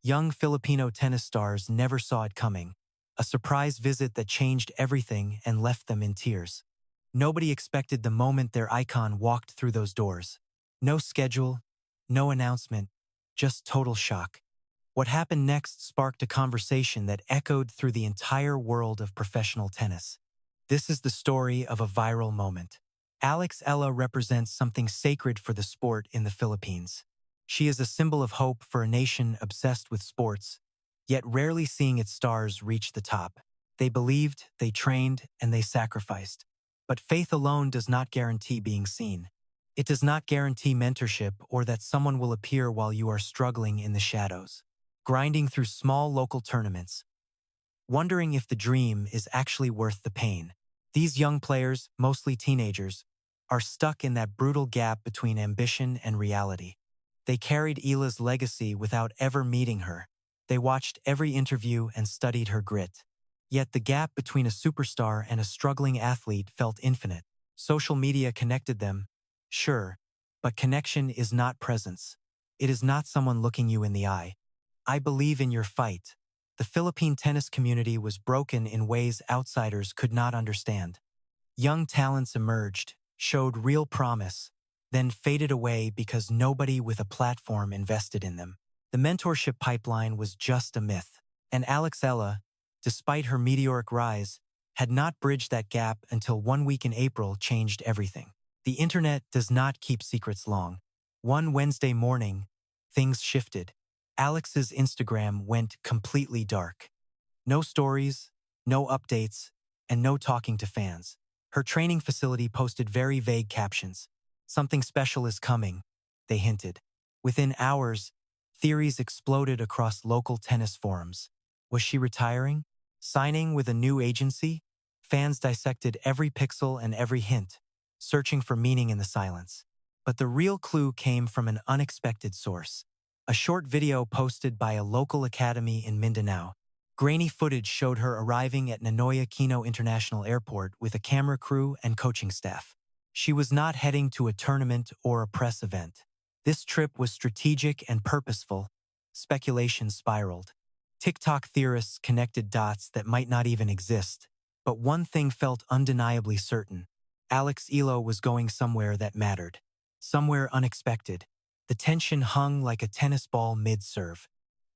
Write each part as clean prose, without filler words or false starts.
Young Filipino tennis stars never saw it coming. A surprise visit that changed everything and left them in tears. Nobody expected the moment their icon walked through those doors. No schedule, no announcement, just total shock. What happened next sparked a conversation that echoed through the entire world of professional tennis. This is the story of a viral moment. Eala represents something sacred for the sport in the Philippines. She is a symbol of hope for a nation obsessed with sports, yet rarely seeing its stars reach the top. They believed, they trained, and they sacrificed. But faith alone does not guarantee being seen. It does not guarantee mentorship or that someone will appear while you are struggling in the shadows, grinding through small local tournaments, wondering if the dream is actually worth the pain. These young players, mostly teenagers, are stuck in that brutal gap between ambition and reality. They carried Eala's legacy without ever meeting her. They watched every interview and studied her grit. Yet the gap between a superstar and a struggling athlete felt infinite. Social media connected them, sure, but connection is not presence. It is not someone looking you in the eye. I believe in your fight. The Philippine tennis community was broken in ways outsiders could not understand. Young talents emerged, showed real promise, then faded away because nobody with a platform invested in them. The mentorship pipeline was just a myth, and Eala, despite her meteoric rise, had not bridged that gap until 1 week in April changed everything. The internet does not keep secrets long. One Wednesday morning, things shifted. Alex's Instagram went completely dark. No stories, no updates, and no talking to fans. Her training facility posted very vague captions. Something special is coming, they hinted. Within hours, theories exploded across local tennis forums. Was she retiring? Signing with a new agency? Fans dissected every pixel and every hint, searching for meaning in the silence. But the real clue came from an unexpected source. A short video posted by a local academy in Mindanao. Grainy footage showed her arriving at Ninoy Aquino International Airport with a camera crew and coaching staff. She was not heading to a tournament or a press event. This trip was strategic and purposeful. Speculation spiraled. TikTok theorists connected dots that might not even exist. But one thing felt undeniably certain. Eala was going somewhere that mattered. Somewhere unexpected. The tension hung like a tennis ball mid-serve.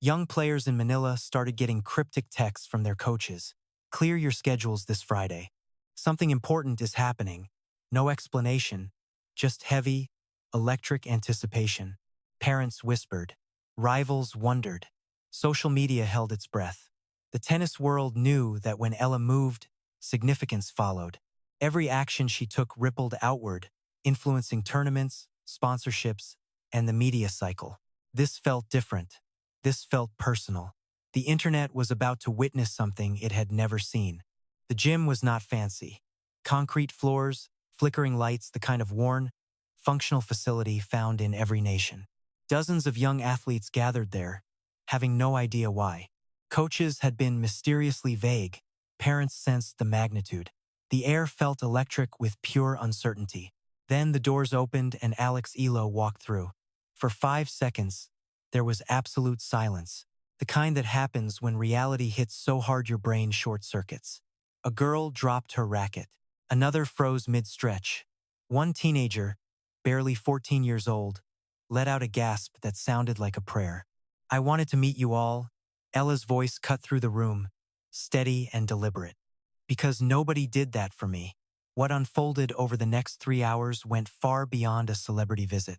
Young players in Manila started getting cryptic texts from their coaches. Clear your schedules this Friday. Something important is happening. No explanation, just heavy, electric anticipation. Parents whispered. Rivals wondered. Social media held its breath. The tennis world knew that when Eala moved, significance followed. Every action she took rippled outward, influencing tournaments, sponsorships, and the media cycle. This felt different. This felt personal. The internet was about to witness something it had never seen. The gym was not fancy. Concrete floors, flickering lights, the kind of worn, functional facility found in every nation. Dozens of young athletes gathered there, having no idea why. Coaches had been mysteriously vague. Parents sensed the magnitude. The air felt electric with pure uncertainty. Then the doors opened and Eala walked through. For 5 seconds, there was absolute silence, the kind that happens when reality hits so hard your brain short-circuits. A girl dropped her racket. Another froze mid-stretch. One teenager, barely 14 years old, let out a gasp that sounded like a prayer. I wanted to meet you all. Ella's voice cut through the room, steady and deliberate. Because nobody did that for me. What unfolded over the next 3 hours went far beyond a celebrity visit.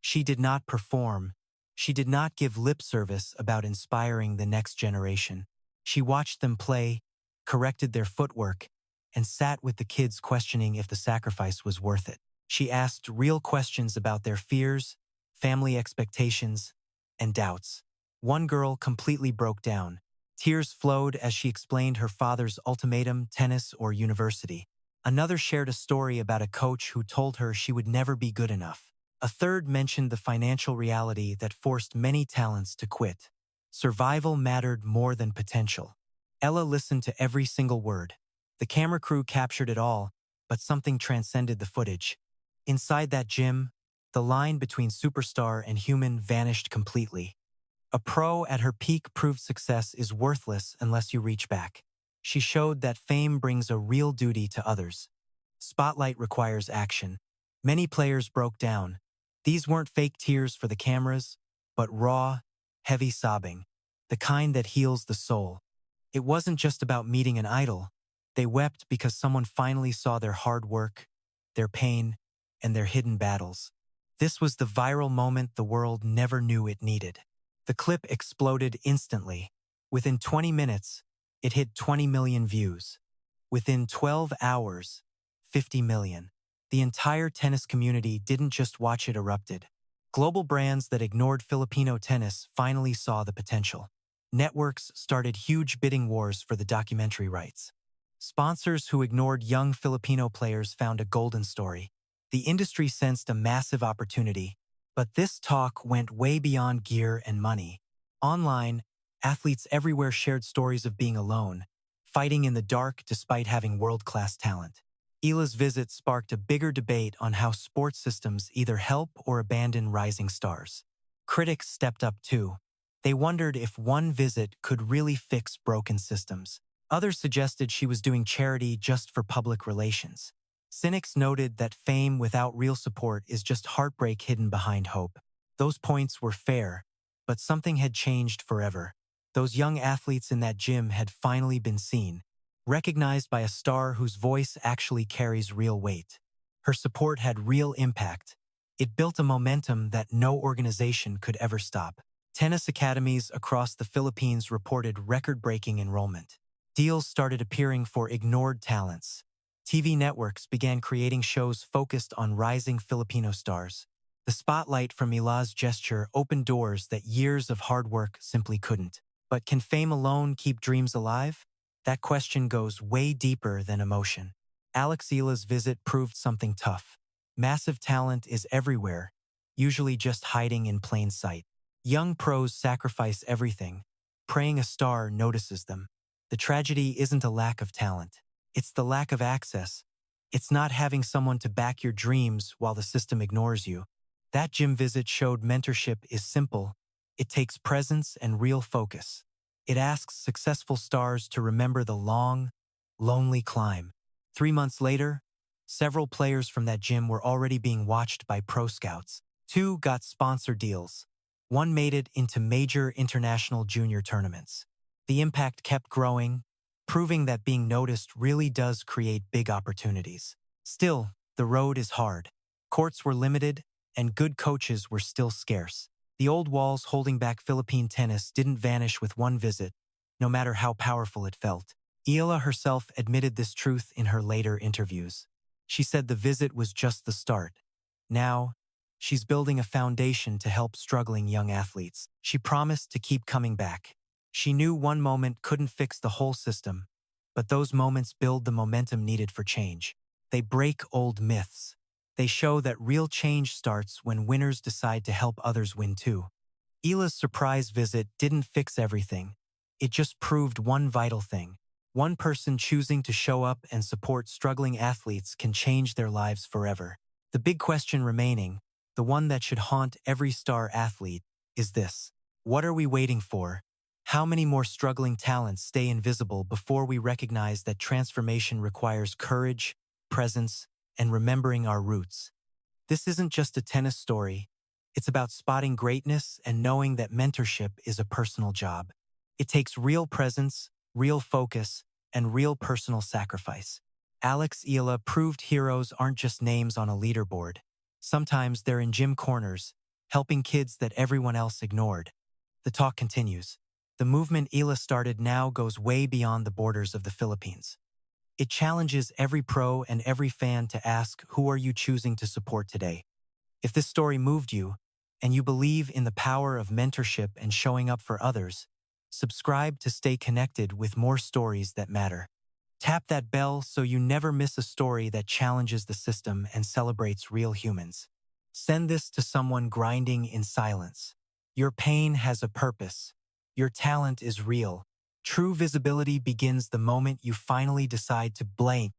She did not perform. She did not give lip service about inspiring the next generation. She watched them play, corrected their footwork, and sat with the kids questioning if the sacrifice was worth it. She asked real questions about their fears, family expectations, and doubts. One girl completely broke down. Tears flowed as she explained her father's ultimatum, tennis or university. Another shared a story about a coach who told her she would never be good enough. A third mentioned the financial reality that forced many talents to quit. Survival mattered more than potential. Eala listened to every single word. The camera crew captured it all, but something transcended the footage. Inside that gym, the line between superstar and human vanished completely. A pro at her peak proved success is worthless unless you reach back. She showed that fame brings a real duty to others. Spotlight requires action. Many players broke down. These weren't fake tears for the cameras, but raw, heavy sobbing, the kind that heals the soul. It wasn't just about meeting an idol. They wept because someone finally saw their hard work, their pain, and their hidden battles. This was the viral moment the world never knew it needed. The clip exploded instantly. Within 20 minutes, it hit 20 million views. Within 12 hours, 50 million. The entire tennis community didn't just watch it erupted. Global brands that ignored Filipino tennis finally saw the potential. Networks started huge bidding wars for the documentary rights. Sponsors who ignored young Filipino players found a golden story. The industry sensed a massive opportunity, but this talk went way beyond gear and money. Online, athletes everywhere shared stories of being alone, fighting in the dark despite having world-class talent. Eala's visit sparked a bigger debate on how sports systems either help or abandon rising stars. Critics stepped up too. They wondered if one visit could really fix broken systems. Others suggested she was doing charity just for public relations. Cynics noted that fame without real support is just heartbreak hidden behind hope. Those points were fair, but something had changed forever. Those young athletes in that gym had finally been seen, recognized by a star whose voice actually carries real weight. Her support had real impact. It built a momentum that no organization could ever stop. Tennis academies across the Philippines reported record-breaking enrollment. Deals started appearing for ignored talents. TV networks began creating shows focused on rising Filipino stars. The spotlight from Eala's gesture opened doors that years of hard work simply couldn't. But can fame alone keep dreams alive? That question goes way deeper than emotion. Eala's visit proved something tough. Massive talent is everywhere, usually just hiding in plain sight. Young pros sacrifice everything, praying a star notices them. The tragedy isn't a lack of talent. It's the lack of access. It's not having someone to back your dreams while the system ignores you. That gym visit showed mentorship is simple. It takes presence and real focus. It asks successful stars to remember the long, lonely climb. 3 months later, several players from that gym were already being watched by pro scouts. 2 got sponsor deals. 1 made it into major international junior tournaments. The impact kept growing, proving that being noticed really does create big opportunities. Still, the road is hard. Courts were limited, and good coaches were still scarce. The old walls holding back Philippine tennis didn't vanish with one visit, no matter how powerful it felt. Eala herself admitted this truth in her later interviews. She said the visit was just the start. Now, she's building a foundation to help struggling young athletes. She promised to keep coming back. She knew one moment couldn't fix the whole system, but those moments build the momentum needed for change. They break old myths. They show that real change starts when winners decide to help others win too. Eala's surprise visit didn't fix everything. It just proved one vital thing. One person choosing to show up and support struggling athletes can change their lives forever. The big question remaining, the one that should haunt every star athlete, is this: what are we waiting for? How many more struggling talents stay invisible before we recognize that transformation requires courage, presence, and remembering our roots? This isn't just a tennis story. It's about spotting greatness and knowing that mentorship is a personal job. It takes real presence, real focus, and real personal sacrifice. Eala proved heroes aren't just names on a leaderboard. Sometimes they're in gym corners, helping kids that everyone else ignored. The talk continues. The movement Eala started now goes way beyond the borders of the Philippines. It challenges every pro and every fan to ask, who are you choosing to support today? If this story moved you, and you believe in the power of mentorship and showing up for others, subscribe to stay connected with more stories that matter. Tap that bell so you never miss a story that challenges the system and celebrates real humans. Send this to someone grinding in silence. Your pain has a purpose. Your talent is real. True visibility begins the moment you finally decide to blank